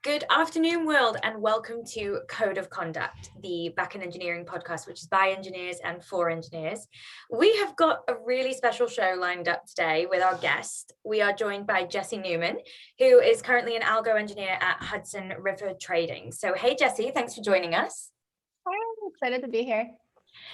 Good afternoon, world, and welcome to Code of Conduct, the backend engineering podcast, which is by engineers and for engineers. We have got a really special show lined up today with our guest. We are joined by Jessie Newman, who is currently an Algo engineer at Hudson River Trading. So, hey, Jessie, thanks for joining us. Hi, I'm excited to be here.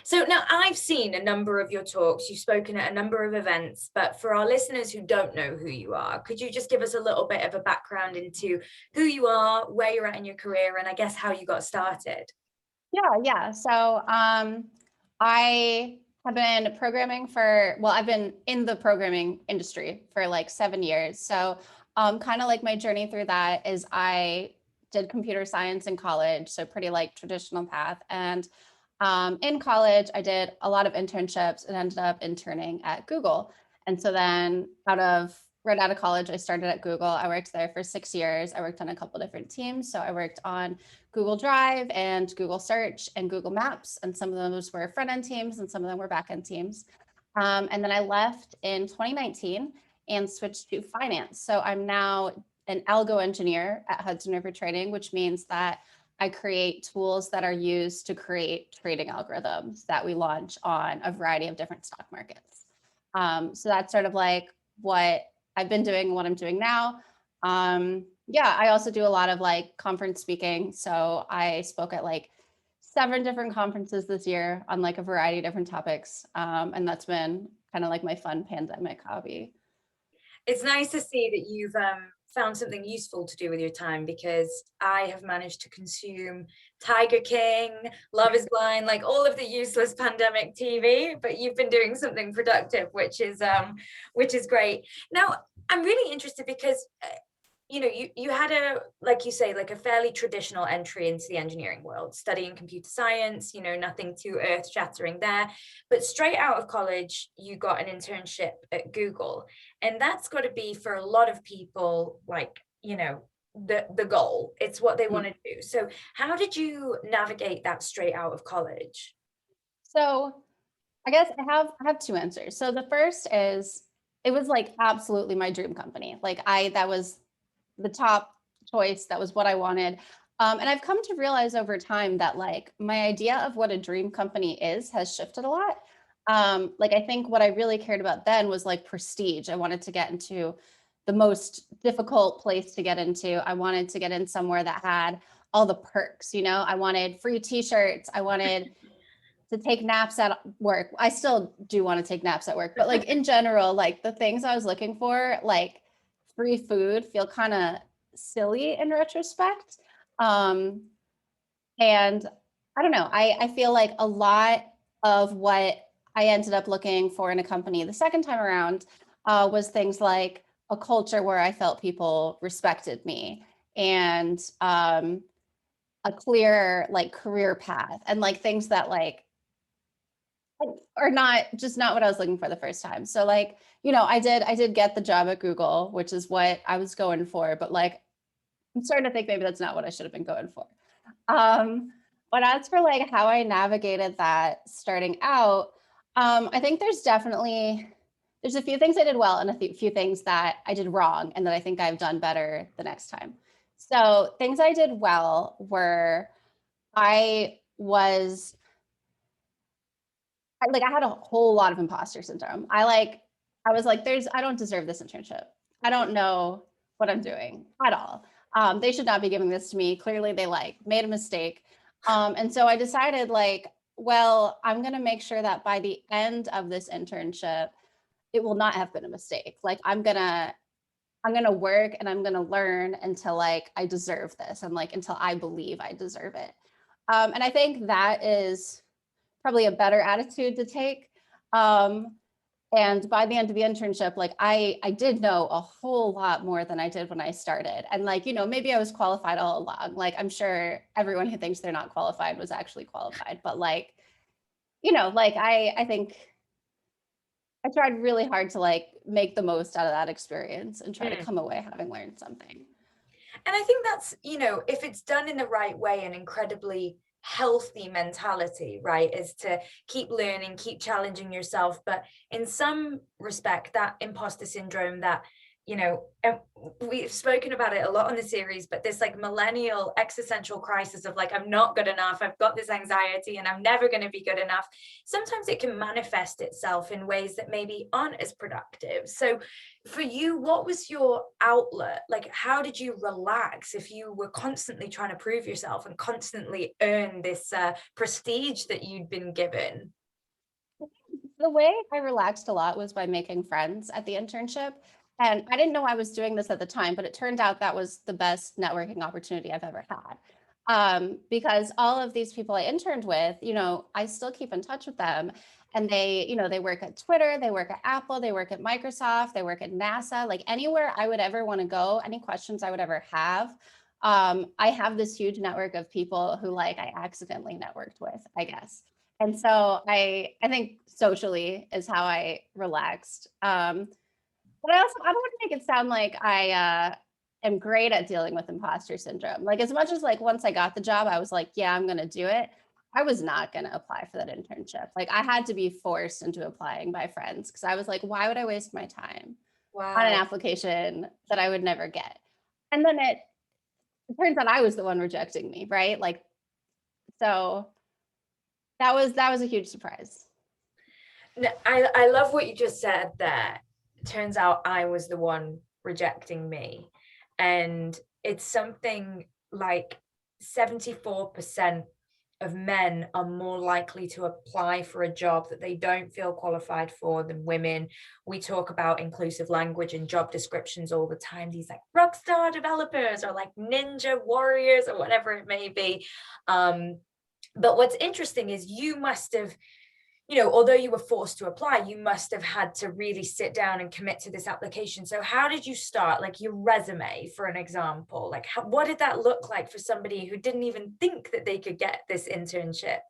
So now I've seen a number of your talks, you've spoken at a number of events, but for our listeners who don't know who you are, could you just give us a little bit of a background into who you are, where you're at in your career, and I guess how you got started? Yeah. So I have been programming I've been in the programming industry for like 7 years. So kind of like my journey through that is I did computer science in college, so pretty like traditional path. And in college, I did a lot of internships and ended up interning at Google. And so then right out of college, I started at Google. I worked there for 6 years. I worked on a couple different teams. So I worked on Google Drive and Google Search and Google Maps. And some of those were front-end teams and some of them were back-end teams. And then I left in 2019 and switched to finance. So I'm now an algo engineer at Hudson River Trading, which means that I create tools that are used to create trading algorithms that we launch on a variety of different stock markets. So that's sort of like what I've been doing, what I'm doing now. I also do a lot of like conference speaking. So I spoke at like 7 different conferences this year on like a variety of different topics. And that's been kind of like my fun pandemic hobby. It's nice to see that you've found something useful to do with your time, because I have managed to consume Tiger King, Love is Blind, like all of the useless pandemic TV, but you've been doing something productive, which is great. Now, I'm really interested because you had like you say, like a fairly traditional entry into the engineering world, studying computer science, nothing too earth shattering there. But straight out of college, you got an internship at Google. And that's got to be, for a lot of people, like, the goal. It's what they want to do. So how did you navigate that straight out of college? So I guess I have 2 answers. So the first is it was like absolutely my dream company. That was the top choice. That was what I wanted. And I've come to realize over time that like my idea of what a dream company is has shifted a lot. I think what I really cared about then was like prestige. I wanted to get into the most difficult place to get into. I wanted to get in somewhere that had all the perks, I wanted free t-shirts. I wanted to take naps at work. I still do want to take naps at work, but like in general, like the things I was looking for, like free food, feel kind of silly in retrospect. And I don't know, I feel like a lot of what I ended up looking for in a company the second time around was things like a culture where I felt people respected me, and a clear like career path, and like things that like are not what I was looking for the first time. So like, I did get the job at Google, which is what I was going for, but like, I'm starting to think maybe that's not what I should have been going for. But as for like how I navigated that starting out, I think there's a few things I did well and a few things that I did wrong and that I think I've done better the next time. So things I did well were I had a whole lot of imposter syndrome. I was like, I don't deserve this internship. I don't know what I'm doing at all. They should not be giving this to me. Clearly they like made a mistake. And so I decided like, well, I'm going to make sure that by the end of this internship, it will not have been a mistake. Like I'm going to work and I'm going to learn until like I deserve this, and like until I believe I deserve it. And I think that is probably a better attitude to take. And by the end of the internship, like I did know a whole lot more than I did when I started. And like, maybe I was qualified all along. Like I'm sure everyone who thinks they're not qualified was actually qualified. But like, I think I tried really hard to like make the most out of that experience and try to come away having learned something. And I think that's, if it's done in the right way, an incredibly healthy mentality, right, is to keep learning, keep challenging yourself. But in some respect, that imposter syndrome, that you know, we've spoken about it a lot on the series, but this like millennial existential crisis of like, I'm not good enough, I've got this anxiety and I'm never going to be good enough. Sometimes it can manifest itself in ways that maybe aren't as productive. So for you, what was your outlet? Like, how did you relax if you were constantly trying to prove yourself and constantly earn this prestige that you'd been given? The way I relaxed a lot was by making friends at the internship. And I didn't know I was doing this at the time, but it turned out that was the best networking opportunity I've ever had. Because all of these people I interned with, I still keep in touch with them. And they work at Twitter, they work at Apple, they work at Microsoft, they work at NASA, like anywhere I would ever want to go, any questions I would ever have. I have this huge network of people who like I accidentally networked with, I guess. And so I think socially is how I relaxed. But I don't want to make it sound like I am great at dealing with imposter syndrome. Like as much as like once I got the job, I was like, yeah, I'm gonna do it. I was not gonna apply for that internship. Like I had to be forced into applying by friends because I was like, why would I waste my time on an Wow. application that I would never get? And then it turns out I was the one rejecting me, right? Like so that was a huge surprise. I love what you just said there. Turns out I was the one rejecting me. And it's something like 74% of men are more likely to apply for a job that they don't feel qualified for than women. We talk about inclusive language in job descriptions all the time. These like rock star developers or like ninja warriors or whatever it may be. But what's interesting is you must have, although you were forced to apply, you must have had to really sit down and commit to this application. So how did you start? Like your resume, for an example, like what did that look like for somebody who didn't even think that they could get this internship?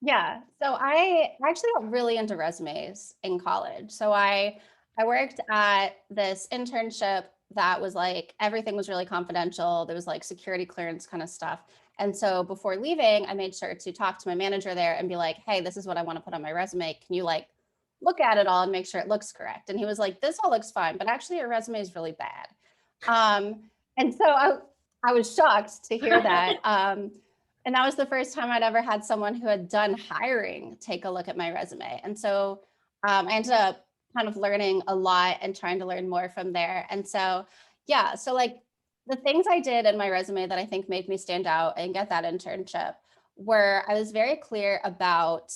Yeah. So I actually got really into resumes in college. So I worked at this internship that was like everything was really confidential. There was like security clearance kind of stuff. And so before leaving, I made sure to talk to my manager there and be like, "Hey, this is what I want to put on my resume. Can you like look at it all and make sure it looks correct?" And he was like, "This all looks fine, but actually your resume is really bad." And so I was shocked to hear that. And that was the first time I'd ever had someone who had done hiring take a look at my resume. And so I ended up kind of learning a lot and trying to learn more from there. And so, yeah, so like the things I did in my resume that I think made me stand out and get that internship were I was very clear about,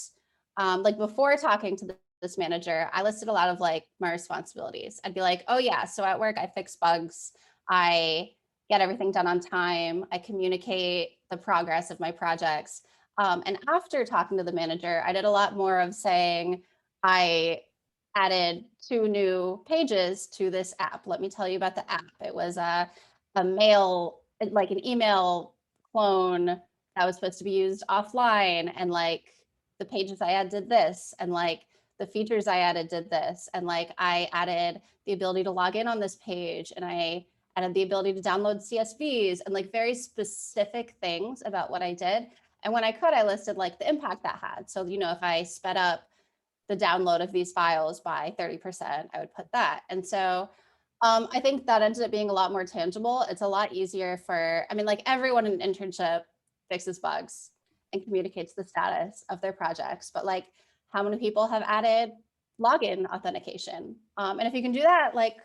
like before talking to this manager, I listed a lot of like my responsibilities. I'd be like, oh, yeah, so at work, I fix bugs. I get everything done on time. I communicate the progress of my projects. And after talking to the manager, I did a lot more of saying, I added 2 new pages to this app. Let me tell you about the app. It was a mail, like an email clone that was supposed to be used offline. And like the pages I added did this. And like the features I added did this. And like I added the ability to log in on this page. And I added the ability to download CSVs and like very specific things about what I did. And when I could, I listed like the impact that had. So, if I sped up the download of these files by 30%, I would put that. And so I think that ended up being a lot more tangible. It's a lot easier like everyone in an internship fixes bugs and communicates the status of their projects, but like how many people have added login authentication? And if you can do that, like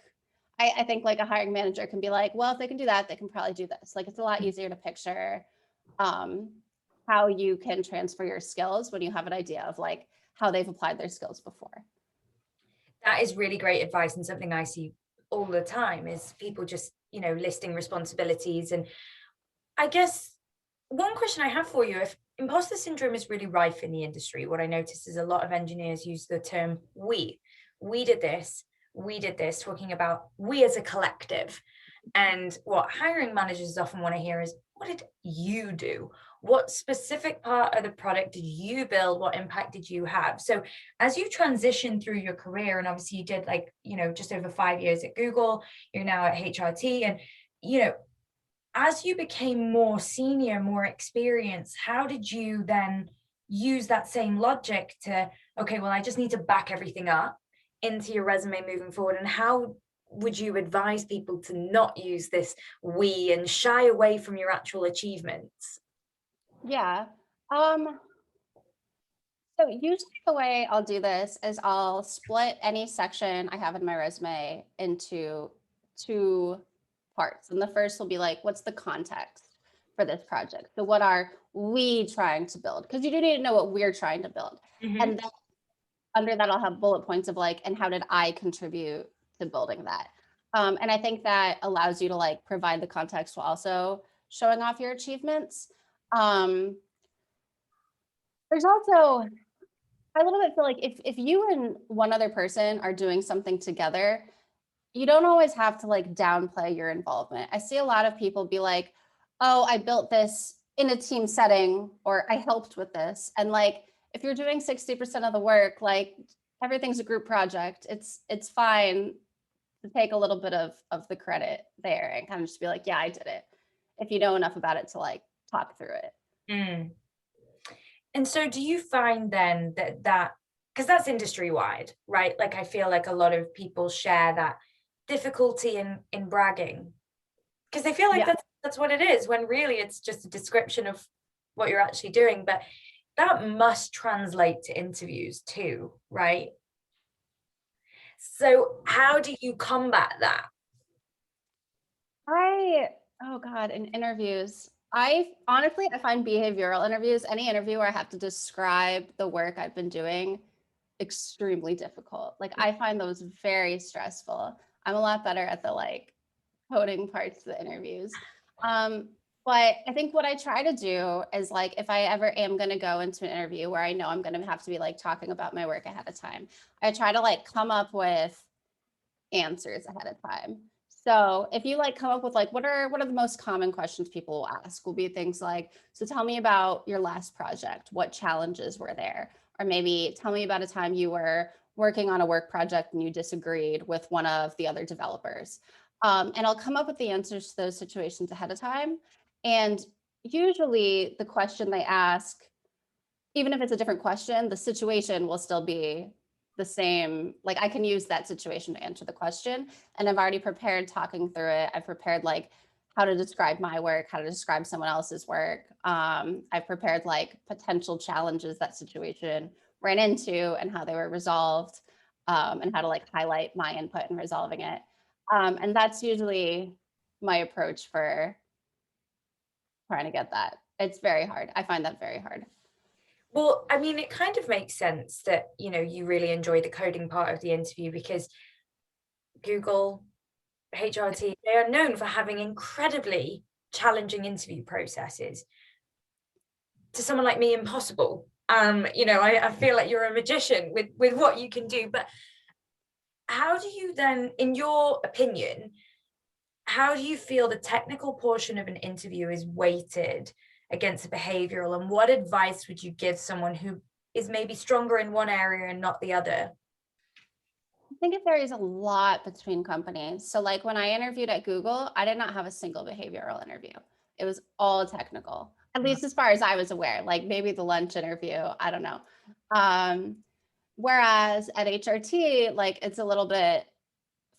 I think like a hiring manager can be like, well, if they can do that, they can probably do this. Like it's a lot easier to picture how you can transfer your skills when you have an idea of like how they've applied their skills before. That is really great advice, and something I see all the time is people just, listing responsibilities. And I guess one question I have for you, if imposter syndrome is really rife in the industry, what I notice is a lot of engineers use the term we did this, talking about we as a collective. And what hiring managers often want to hear is, what did you do? What specific part of the product did you build? What impact did you have? So as you transition through your career, and obviously you did like, just over 5 years at Google, you're now at HRT, and, as you became more senior, more experienced, how did you then use that same logic to, okay, well, I just need to back everything up into your resume moving forward? And how would you advise people to not use this we and shy away from your actual achievements? Yeah. So usually the way I'll do this is I'll split any section I have in my resume into two parts. And the first will be like, what's the context for this project? So what are we trying to build? Because you do need to know what we're trying to build. And then under that, I'll have bullet points of like, and how did I contribute to building that? And I think that allows you to like provide the context while also showing off your achievements. There's also, I a little bit feel like if you and one other person are doing something together, you don't always have to like downplay your involvement. I see a lot of people be like, oh, I built this in a team setting, or I helped with this. And like, if you're doing 60% of the work, like everything's a group project, it's fine to take a little bit of the credit there and kind of just be like, yeah, I did it. If you know enough about it to like talk through it. Mm. And so do you find then that because that's industry wide, right? Like I feel like a lot of people share that difficulty in bragging because they feel like Yeah. that's what it is, when really it's just a description of what you're actually doing. But that must translate to interviews too, right? So how do you combat that? Oh God, in interviews, I honestly, I find behavioral interviews, any interview where I have to describe the work I've been doing, extremely difficult. Like I find those very stressful. I'm a lot better at the like coding parts of the interviews. But I think what I try to do is like, if I ever am going to go into an interview where I know I'm going to have to be like talking about my work ahead of time, I try to like come up with answers ahead of time. So if you like come up with like, what are the most common questions people will ask, will be things like, so tell me about your last project. What challenges were there? Or maybe tell me about a time you were working on a work project and you disagreed with one of the other developers. And I'll come up with the answers to those situations ahead of time. And usually the question they ask, even if it's a different question, the situation will still be the same. Like I can use that situation to answer the question. And I've already prepared talking through it. I've prepared like how to describe my work, how to describe someone else's work. I've prepared like potential challenges that situation ran into and how they were resolved, and how to like highlight my input in resolving it. And that's usually my approach for trying to get that. It's very hard. I find that very hard. Well, I mean, it kind of makes sense that, you really enjoy the coding part of the interview because Google, HRT, they are known for having incredibly challenging interview processes. To someone like me, impossible. I feel like you're a magician with what you can do. But how do you then, in your opinion, how do you feel the technical portion of an interview is weighted against the behavioral? And what advice would you give someone who is maybe stronger in one area and not the other? I think it varies a lot between companies. So like when I interviewed at Google, I did not have a single behavioral interview. It was all technical, at least as far as I was aware, like maybe the lunch interview, I don't know. Whereas at HRT, like it's a little bit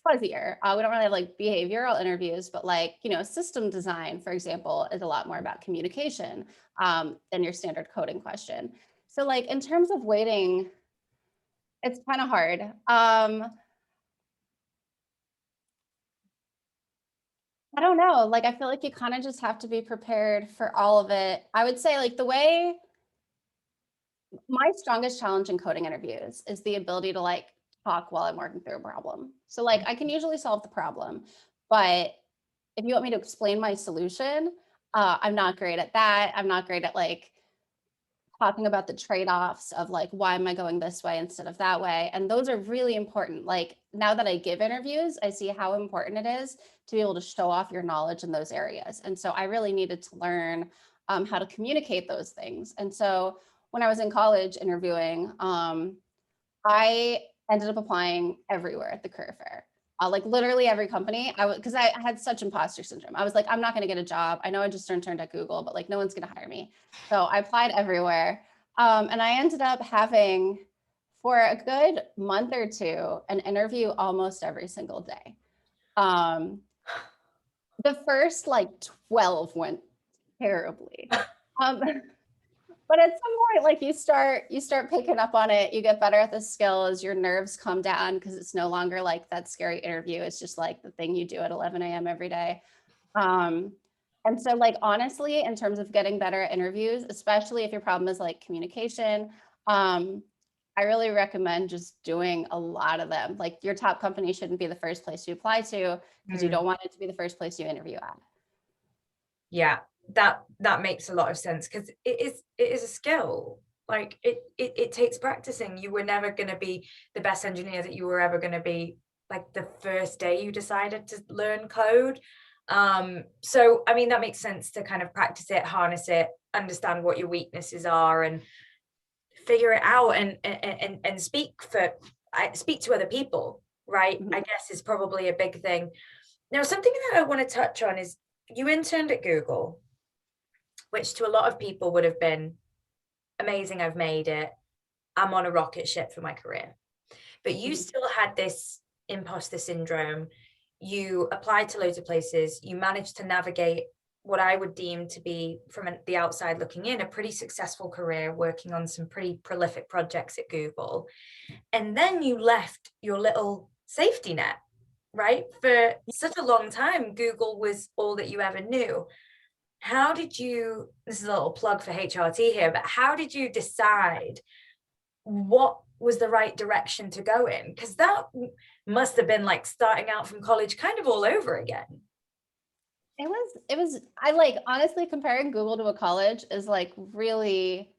fuzzier. We don't really have like behavioral interviews, but like, system design, for example, is a lot more about communication than your standard coding question. So like in terms of weighting, it's kind of hard. I don't know. Like, I feel like you kind of just have to be prepared for all of it. I would say like the way my strongest challenge in coding interviews is the ability to like talk while I'm working through a problem. So like I can usually solve the problem, but if you want me to explain my solution, I'm not great at that. I'm not great at like talking about the trade-offs of like, why am I going this way instead of that way? And those are really important. Like now that I give interviews, I see how important it is to be able to show off your knowledge in those areas. And so I really needed to learn how to communicate those things. And so when I was in college interviewing, I ended up applying everywhere at the career fair. Like literally every company, because I had such imposter syndrome. I was like, I'm not going to get a job. I know I just interned at Google, but like no one's going to hire me. So I applied everywhere. And I ended up having, for a good month or two, an interview almost every single day. Um, the first like 12 went terribly. Um, but at some point, like you start picking up on it, you get better at the skills, your nerves come down because it's no longer like that scary interview. It's just like the thing you do at 11 a.m. every day. Um, and so like, honestly, in terms of getting better at interviews, especially if your problem is like communication, I really recommend just doing a lot of them. Like your top company shouldn't be the first place you apply to because you don't want it to be the first place you interview at. Yeah, that makes a lot of sense, because it is a skill. Like it takes practicing. You were never going to be the best engineer that you were ever going to be like the first day you decided to learn code. So I mean, that makes sense to kind of practice it, harness it, understand what your weaknesses are, and figure it out, and speak to other people, right? Mhm. I guess is probably a big thing. Now, something that I want to touch on is you interned at Google, which to a lot of people would have been amazing. I've made it. I'm on a rocket ship for my career. But you Mhm. still had this imposter syndrome. You applied to loads of places. You managed to navigate what I would deem to be, from the outside looking in, a pretty successful career working on some pretty prolific projects at Google. And then you left your little safety net, right? For such a long time, Google was all that you ever knew. How did you, this is a little plug for HRT here, but how did you decide what was the right direction to go in? Because that must have been like starting out from college kind of all over again. I like, honestly, comparing Google to a college is like really,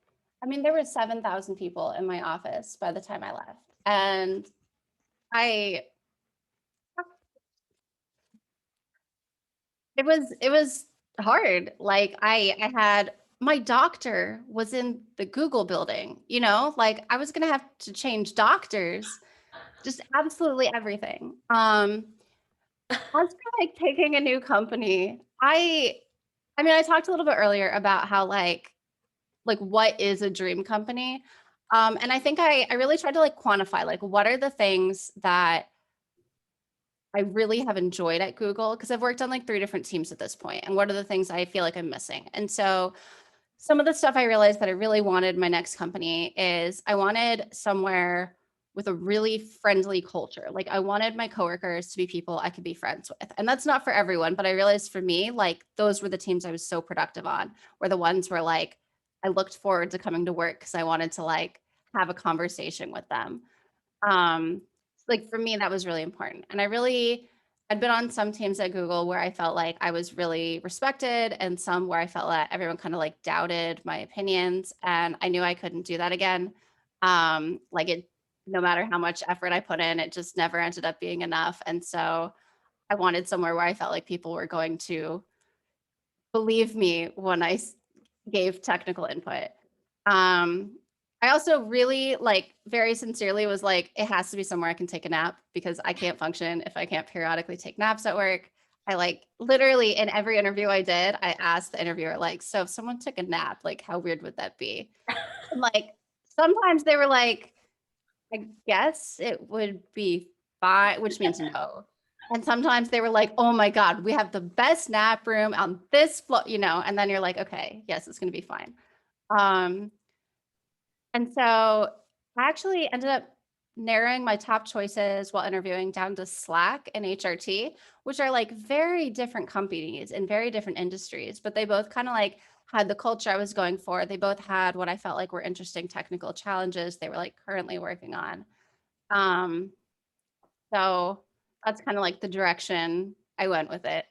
I mean, there were 7,000 people in my office by the time I left. And I, it was hard. Like I had, my doctor was in the Google building, you know, like I was going to have to change doctors, just absolutely everything. As for like picking a new company, I mean, I talked a little bit earlier about how like what is a dream company? And I think I really tried to like quantify like what are the things that I really have enjoyed at Google, because I've worked on like 3 different teams at this point, and what are the things I feel like I'm missing? And so some of the stuff I realized that I really wanted my next company is I wanted somewhere with a really friendly culture. Like I wanted my coworkers to be people I could be friends with. And that's not for everyone, but I realized for me, like those were the teams I was so productive on, were the ones where like I looked forward to coming to work because I wanted to like have a conversation with them. Um, like for me, that was really important. And I'd been on some teams at Google where I felt like I was really respected, and some where I felt that everyone kind of like doubted my opinions. And I knew I couldn't do that again. Like it, no matter how much effort I put in, it just never ended up being enough. And so I wanted somewhere where I felt like people were going to believe me when gave technical input. Um, I also really like very sincerely was like, it has to be somewhere I can take a nap, because I can't function if I can't periodically take naps at work. I like literally in every interview I did, I asked the interviewer, like, so if someone took a nap, like, how weird would that be? And like, sometimes they were like, I guess it would be fine, which means no. And sometimes they were like, oh my God, we have the best nap room on this floor, you know, and then you're like, okay, yes, it's going to be fine. Um, and so I actually ended up narrowing my top choices while interviewing down to Slack and HRT, which are like very different companies in very different industries, but they both kind of like had the culture I was going for. They both had what I felt like were interesting technical challenges they were like currently working on. Um, so that's kind of like the direction I went with it.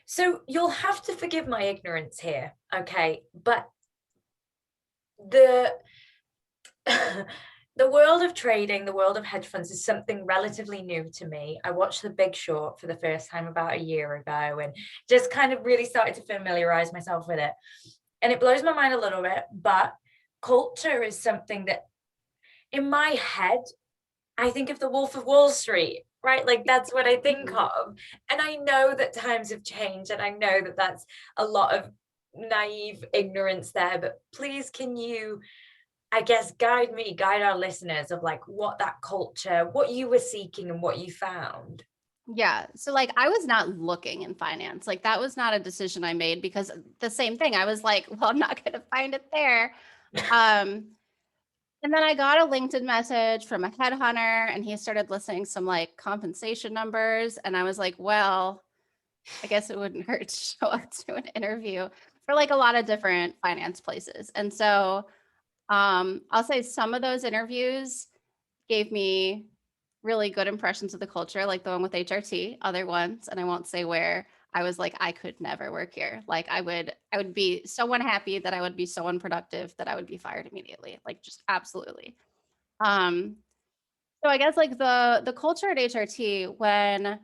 So you'll have to forgive my ignorance here, okay? But the the world of trading, the world of hedge funds is something relatively new to me. I watched The Big Short for the first time about a year ago and just kind of really started to familiarize myself with it. And it blows my mind a little bit, but culture is something that in my head, I think of the Wolf of Wall Street, right? Like that's what I think Mhm. of. And I know that times have changed, and I know that that's a lot of naive ignorance there, but please, can you, I guess, guide our listeners of like what that culture, what you were seeking and what you found? Yeah. So like I was not looking in finance. Like that was not a decision I made because the same thing. I was like, well, I'm not going to find it there. Um, and then I got a LinkedIn message from a headhunter and he started listing some like compensation numbers. And I was like, well, I guess it wouldn't hurt to show up to an interview for like a lot of different finance places. And so I'll say some of those interviews gave me really good impressions of the culture, like the one with HRT, other ones, and I won't say where, I was like, I could never work here. Like I would be so unhappy that I would be so unproductive that I would be fired immediately. Like just absolutely. Um, so I guess like the culture at HRT when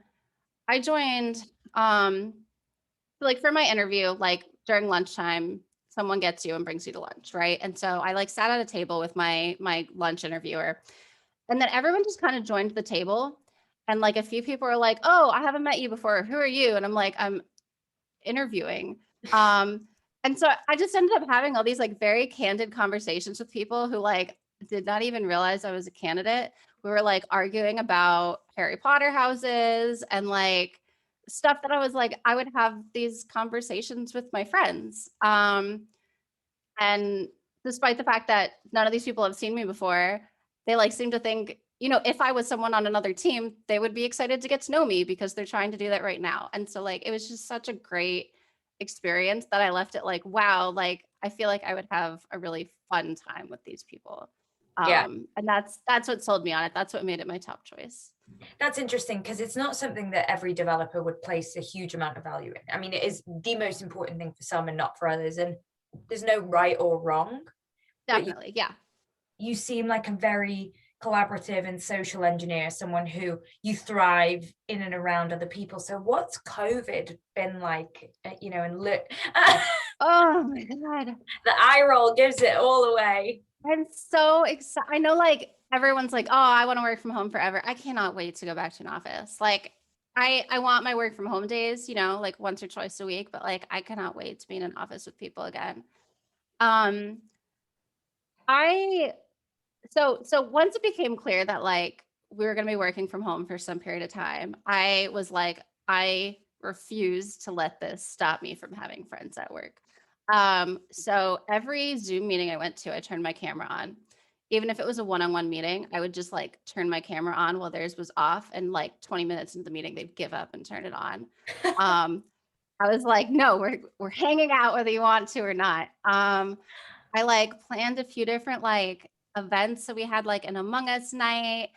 I joined, like for my interview, like during lunchtime, someone gets you and brings you to lunch, right? And so I like sat at a table with my lunch interviewer, and then everyone just kind of joined the table. And like a few people were like, "Oh, I haven't met you before. Who are you?" And I'm like, "I'm interviewing." Um, and so I just ended up having all these like very candid conversations with people who like did not even realize I was a candidate. We were like arguing about Harry Potter houses and like stuff that I was like, I would have these conversations with my friends. And despite the fact that none of these people have seen me before, they like seem to think, you know, if I was someone on another team, they would be excited to get to know me because they're trying to do that right now. And so like it was just such a great experience that I left it like, wow, like I feel like I would have a really fun time with these people. Yeah. And that's what sold me on it. That's what made it my top choice. That's interesting because it's not something that every developer would place a huge amount of value in. I mean, it is the most important thing for some and not for others. And there's no right or wrong, but Definitely. Yeah. you seem like a very collaborative and social engineer, someone who you thrive in and around other people. So what's COVID been like, and look, Oh my God. the eye roll gives it all away. I'm so excited. I know like everyone's like, oh, I want to work from home forever. I cannot wait to go back to an office. Like I want my work from home days, you know, like once or twice a week, but like I cannot wait to be in an office with people again. Um I so once it became clear that like we were going to be working from home for some period of time, I was like, I refuse to let this stop me from having friends at work. So every Zoom meeting I went to, I turned my camera on. Even if it was a one-on-one meeting, I would just like turn my camera on while theirs was off. And like 20 minutes into the meeting, they'd give up and turn it on. Um, I was like, no, we're hanging out whether you want to or not. I like planned a few different like events. So we had like an Among Us night.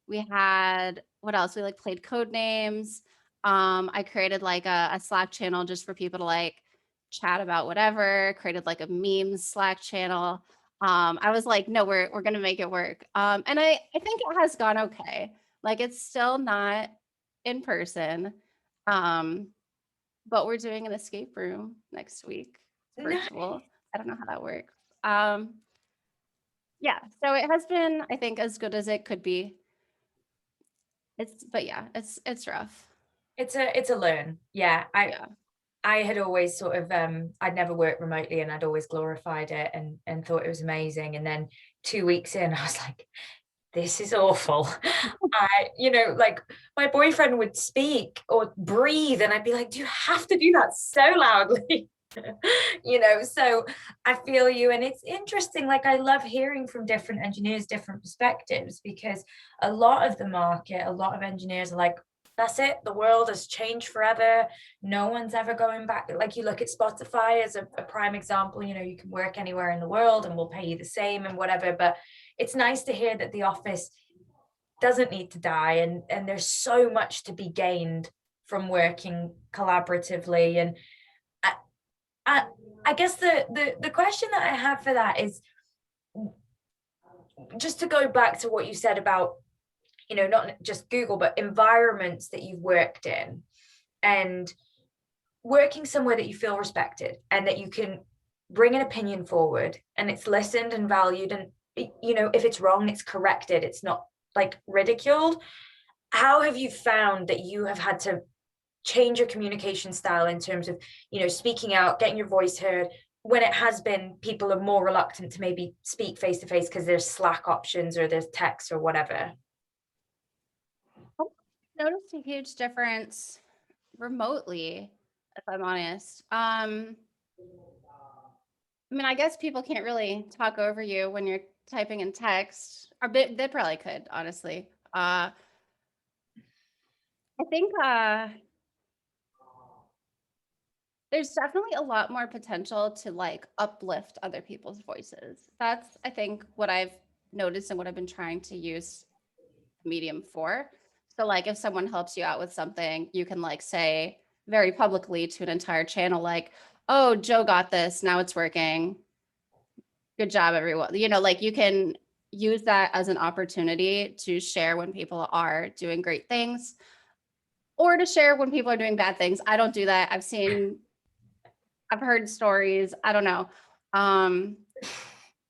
We had what else? We like played code names. I created like a Slack channel just for people to like chat about whatever, created like a memes Slack channel. I was like, no, we're gonna make it work. And I think it has gone okay. Like it's still not in person. Um, but we're doing an escape room next week, No, virtual. I don't know how that works. Um, yeah, so it has been, I think, as good as it could be. But yeah, it's rough. it's a learn. Yeah, Yeah. I had always sort of I'd never worked remotely and I'd always glorified it and thought it was amazing. And then 2 weeks in, I was like, this is awful. Like my boyfriend would speak or breathe, and I'd be like, do you have to do that so loudly? So I feel you. And it's interesting. Like, I love hearing from different engineers, different perspectives, because a lot of the market, a lot of engineers are like, that's it, the world has changed forever, no one's ever going back. Like, you look at Spotify as a prime example, you can work anywhere in the world and we'll pay you the same and whatever. But it's nice to hear that the office doesn't need to die, and there's so much to be gained from working collaboratively. And I, I guess the question that I have for that is just to go back to what you said about, not just Google, but environments that you've worked in, and working somewhere that you feel respected and that you can bring an opinion forward and it's listened and valued. And, if it's wrong, it's corrected. It's not like ridiculed. How have you found that you have had to change your communication style in terms of, speaking out, getting your voice heard, when it has been people are more reluctant to maybe speak face to face because there's Slack options or there's text or whatever? Noticed a huge difference remotely, if I'm honest. I mean, I guess people can't really talk over you when you're typing in text, or they probably could, honestly. I think there's definitely a lot more potential to like uplift other people's voices. That's, I think, what I've noticed and what I've been trying to use Medium for. So like if someone helps you out with something, you can like say very publicly to an entire channel, like, oh, Joe got this, now it's working. Good job, everyone. You know, like you can use that as an opportunity to share when people are doing great things or to share when people are doing bad things. I don't do that. I've heard stories. I don't know.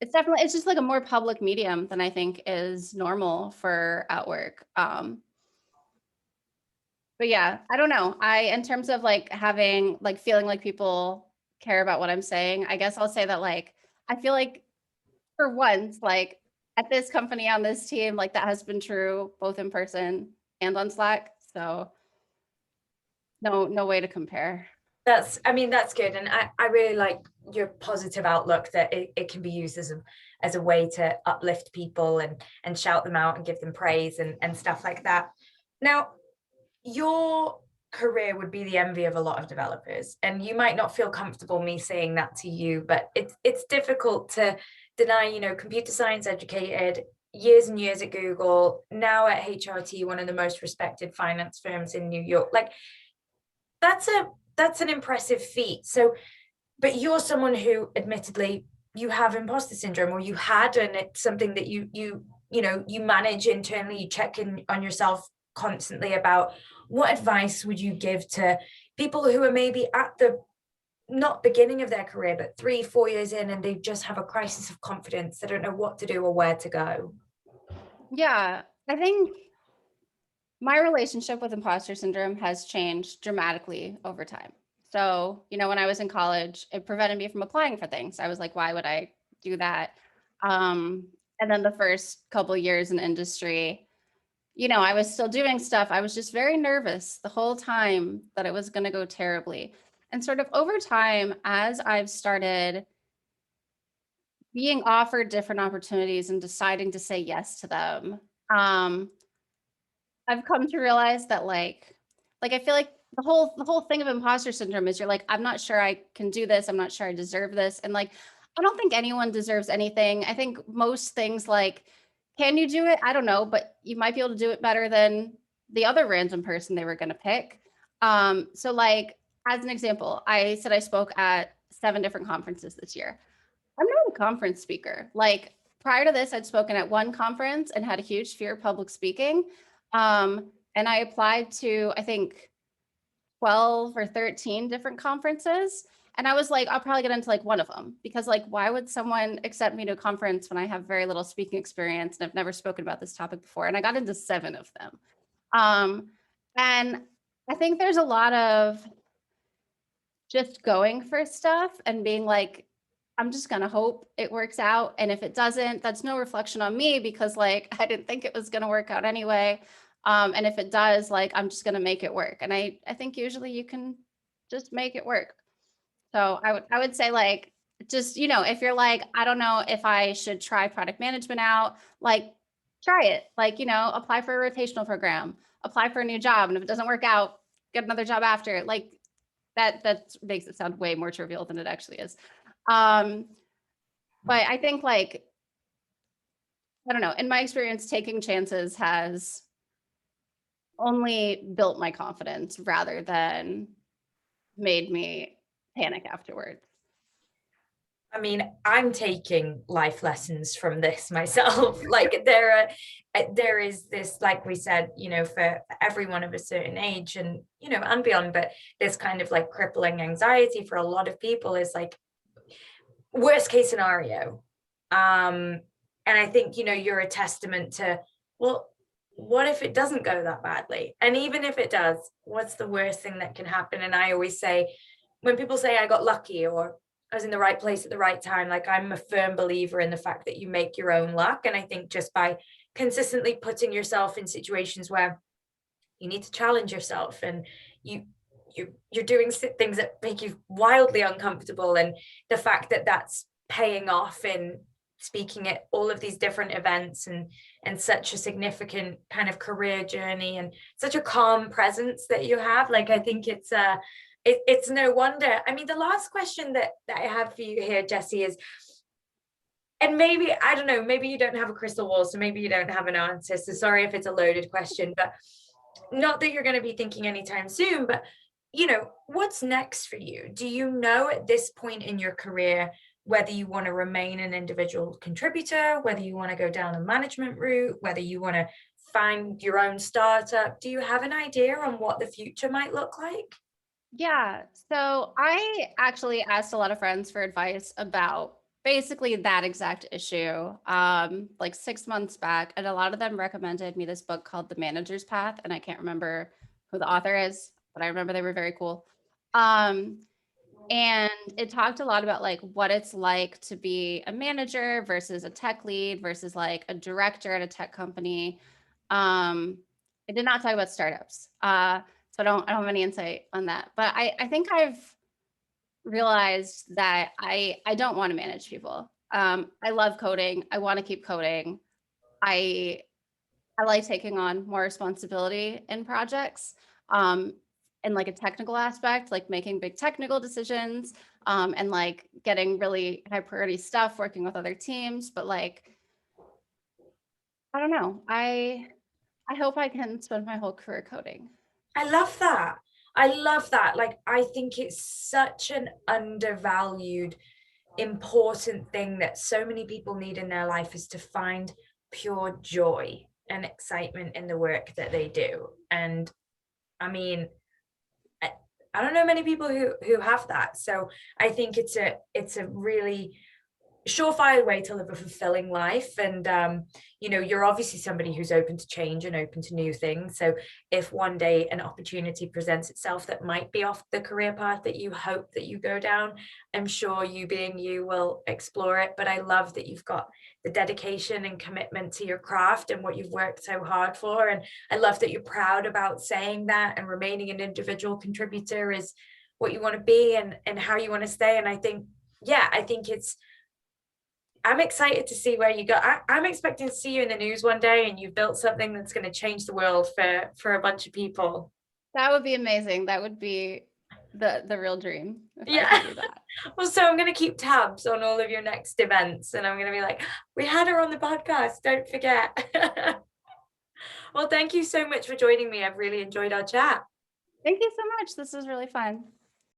It's just like a more public medium than I think is normal for at work. But yeah, I don't know. In terms of like having, like feeling like people care about what I'm saying, I guess I'll say that like, I feel like for once, like at this company on this team, like that has been true both in person and on Slack. So no way to compare. I mean, that's good. And I really like your positive outlook that it can be used as a way to uplift people and shout them out and give them praise and stuff like that. Now, your career would be the envy of a lot of developers, and you might not feel comfortable me saying that to you, but it's difficult to deny, computer science educated, years and years at Google, now at HRT, one of the most respected finance firms in New York. Like that's an impressive feat. So, but you're someone who admittedly you have imposter syndrome, or you had, and it's something that you manage internally, you check in on yourself constantly about. What advice would you give to people who are maybe at the not beginning of their career, but 3-4 years in, and they just have a crisis of confidence, they don't know what to do or where to go? Yeah, I think my relationship with imposter syndrome has changed dramatically over time. So, when I was in college, it prevented me from applying for things. I was like, why would I do that? And then the first couple years in industry, I was still doing stuff. I was just very nervous the whole time that it was going to go terribly. And sort of over time, as I've started being offered different opportunities and deciding to say yes to them, I've come to realize that I feel like the whole thing of imposter syndrome is you're like, I'm not sure I can do this. I'm not sure I deserve this. And like, I don't think anyone deserves anything. I think most things like, can you do it? I don't know, but you might be able to do it better than the other random person they were going to pick. So like, as an example, I said I spoke at 7 different conferences this year. I'm not a conference speaker. Like prior to this, I'd spoken at one conference and had a huge fear of public speaking. And I applied to, I think, 12 or 13 different conferences. And I was like, I'll probably get into like one of them because like, why would someone accept me to a conference when I have very little speaking experience and I've never spoken about this topic before? And I got into 7 of them. And I think there's a lot of just going for stuff and being like, I'm just going to hope it works out. And if it doesn't, that's no reflection on me because like, I didn't think it was going to work out anyway. And if it does, like, I'm just going to make it work. And I think usually you can just make it work. So I would say like, just, if you're like, I don't know if I should try product management out, like try it, like, apply for a rotational program, apply for a new job. And if it doesn't work out, get another job after. Like that makes it sound way more trivial than it actually is. But I think like, I don't know, in my experience, taking chances has only built my confidence rather than made me panic afterwards. I mean, I'm taking life lessons from this myself. Like there is this, like we said, for everyone of a certain age and, and beyond, but this kind of like crippling anxiety for a lot of people is like worst case scenario. And I think, you're a testament to, well, what if it doesn't go that badly? And even if it does, what's the worst thing that can happen? And I always say, when people say I got lucky or I was in the right place at the right time, like I'm a firm believer in the fact that you make your own luck. And I think just by consistently putting yourself in situations where you need to challenge yourself, and you're doing things that make you wildly uncomfortable, and the fact that that's paying off in speaking at all of these different events, and such a significant kind of career journey, and such a calm presence that you have. Like, I think it's no wonder. I mean, the last question that I have for you here, Jessie, is, and maybe, I don't know, maybe you don't have a crystal ball, so maybe you don't have an answer, so sorry if it's a loaded question, but not that you're going to be thinking anytime soon, but what's next for you? Do you know at this point in your career whether you want to remain an individual contributor, whether you want to go down a management route, whether you want to find your own startup? Do you have an idea on what the future might look like? Yeah. So I actually asked a lot of friends for advice about basically that exact issue, like 6 months back. And a lot of them recommended me this book called The Manager's Path. And I can't remember who the author is, but I remember they were very cool. And it talked a lot about like what it's like to be a manager versus a tech lead versus like a director at a tech company. It did not talk about startups. So I don't have any insight on that. But I think I've realized that I don't want to manage people. I love coding. I want to keep coding. I like taking on more responsibility in projects. And like a technical aspect, like making big technical decisions, and like getting really high priority stuff, working with other teams. But like, I don't know. I hope I can spend my whole career coding. I love that. I love that. Like, I think it's such an undervalued, important thing that so many people need in their life, is to find pure joy and excitement in the work that they do. And I mean, I don't know many people who have that. So I think it's a really surefire way to live a fulfilling life. And you're obviously somebody who's open to change and open to new things. So if one day an opportunity presents itself that might be off the career path that you hope that you go down, I'm sure you being you will explore it. But I love that you've got the dedication and commitment to your craft and what you've worked so hard for. And I love that you're proud about saying that, and remaining an individual contributor is what you want to be, and how you want to stay. And I think I'm excited to see where you go. I'm expecting to see you in the news one day, and you've built something that's going to change the world for a bunch of people. That would be amazing. That would be the real dream if I Yeah. could do that. Well, so I'm going to keep tabs on all of your next events, and I'm going to be like, we had her on the podcast, don't forget. Well, thank you so much for joining me. I've really enjoyed our chat. Thank you so much. This was really fun.